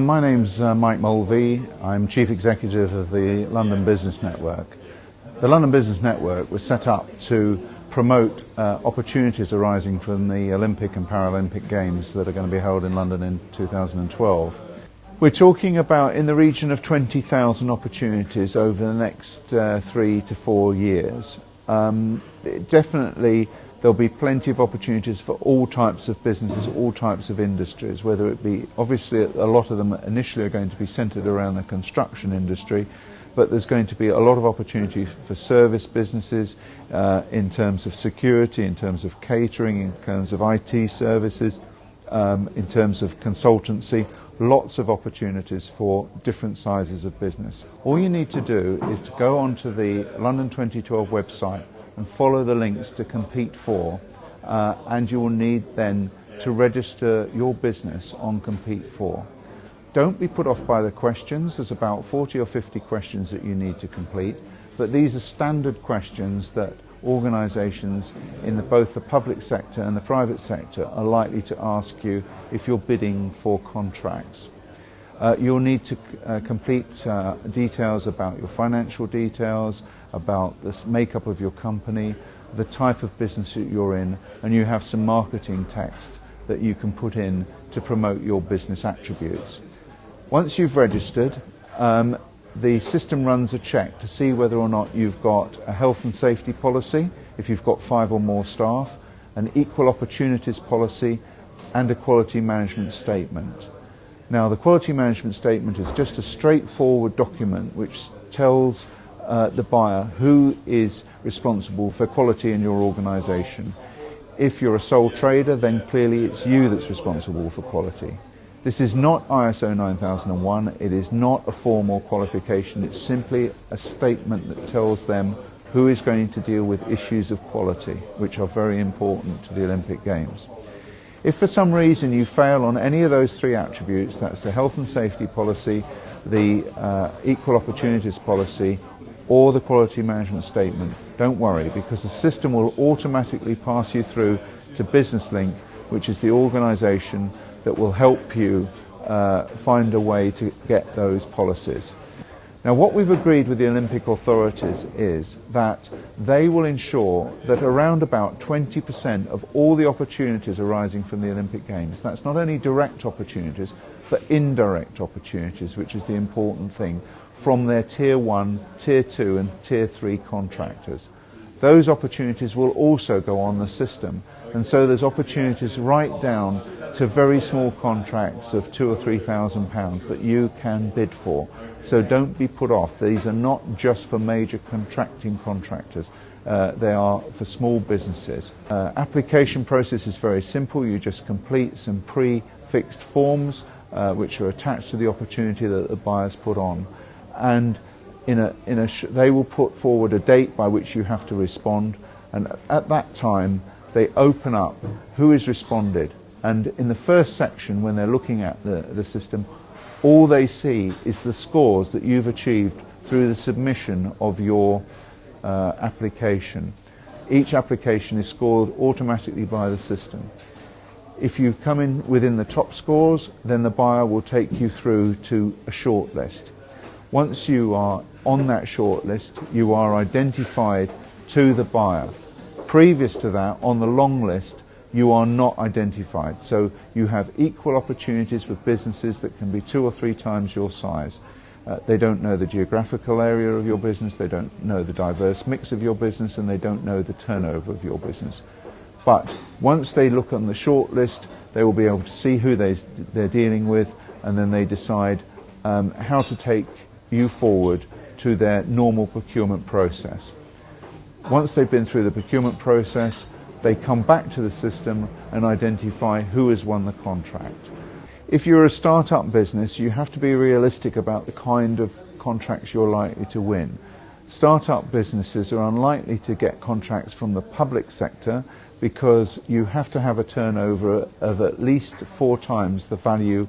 My name's Mike Mulvey. I'm Chief Executive of the London Business Network. The London Business Network was set up to promote opportunities arising from the Olympic and Paralympic Games that are going to be held in London in 2012. We're talking about in the region of 20,000 opportunities over the next 3 to 4 years. Definitely there'll be plenty of opportunities for all types of businesses, all types of industries, whether it be, obviously a lot of them initially are going to be centred around the construction industry, but there's going to be a lot of opportunity for service businesses in terms of security, in terms of catering, in terms of IT services, in terms of consultancy. Lots of opportunities for different sizes of business. All you need to do is to go onto the London 2012 website and follow the links to compete for, and you will need then to register your business on compete for. Don't be put off by the questions. There's about 40 or 50 questions that you need to complete, but these are standard questions that organisations in both the public sector and the private sector are likely to ask you if you're bidding for contracts. You'll need to complete details about your financial details, about the makeup of your company, the type of business that you're in, and you have some marketing text that you can put in to promote your business attributes. Once you've registered, the system runs a check to see whether or not you've got a health and safety policy, if you've got 5 or more staff, an equal opportunities policy, and a quality management statement. Now, the quality management statement is just a straightforward document which tells the buyer who is responsible for quality in your organisation. If you're a sole trader, then clearly it's you that's responsible for quality. This is not ISO 9001, it is not a formal qualification, it's simply a statement that tells them who is going to deal with issues of quality, which are very important to the Olympic Games. If for some reason you fail on any of those 3 attributes, that's the health and safety policy, the equal opportunities policy, or the quality management statement, don't worry, because the system will automatically pass you through to BusinessLink, which is the organisation that will help you find a way to get those policies. Now, what we've agreed with the Olympic authorities is that they will ensure that around about 20% of all the opportunities arising from the Olympic Games, that's not only direct opportunities, but indirect opportunities, which is the important thing, from their Tier 1, Tier 2 and Tier 3 contractors. Those opportunities will also go on the system, and so there's opportunities right down to very small contracts of £2,000 or £3,000 that you can bid for. So don't be put off. These are not just for major contracting contractors. They are for small businesses. Application process is very simple. You just complete some pre-fixed forms which are attached to the opportunity that the buyers put on, and they will put forward a date by which you have to respond, and at that time they open up who has responded. And in the first section, when they're looking at the system, all they see is the scores that you've achieved through the submission of your application. Each application is scored automatically by the system. If you come in within the top scores, then the buyer will take you through to a shortlist. Once you are on that shortlist, you are identified to the buyer. Previous to that, on the long list, you are not identified. So you have equal opportunities with businesses that can be 2 or 3 times your size. They don't know the geographical area of your business, they don't know the diverse mix of your business, and they don't know the turnover of your business. But once they look on the short list, they will be able to see who they're dealing with, and then they decide how to take you forward to their normal procurement process. Once they've been through the procurement process, they come back to the system and identify who has won the contract. If you're a start-up business, you have to be realistic about the kind of contracts you're likely to win. Start-up businesses are unlikely to get contracts from the public sector because you have to have a turnover of at least 4 times the value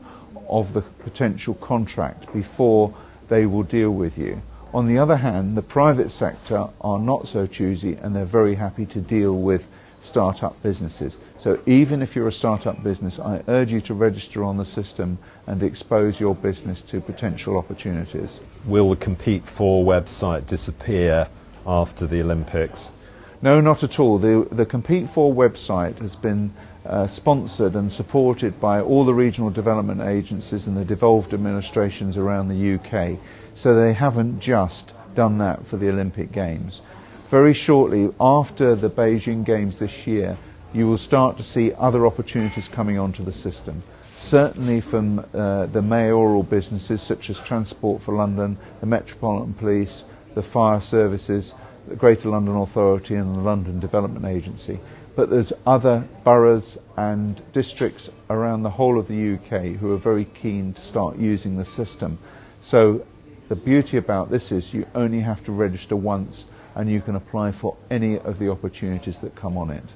of the potential contract before they will deal with you. On the other hand, the private sector are not so choosy, and they're very happy to deal with start-up businesses. So even if you're a start-up business, I urge you to register on the system and expose your business to potential opportunities. Will the Compete For website disappear after the Olympics? No, not at all. The Compete For website has been sponsored and supported by all the regional development agencies and the devolved administrations around the UK. So they haven't just done that for the Olympic Games. Very shortly after the Beijing Games this year, you will start to see other opportunities coming onto the system. Certainly from the mayoral businesses such as Transport for London, the Metropolitan Police, the Fire Services, the Greater London Authority and the London Development Agency. But there's other boroughs and districts around the whole of the UK who are very keen to start using the system. So the beauty about this is you only have to register once and you can apply for any of the opportunities that come on it.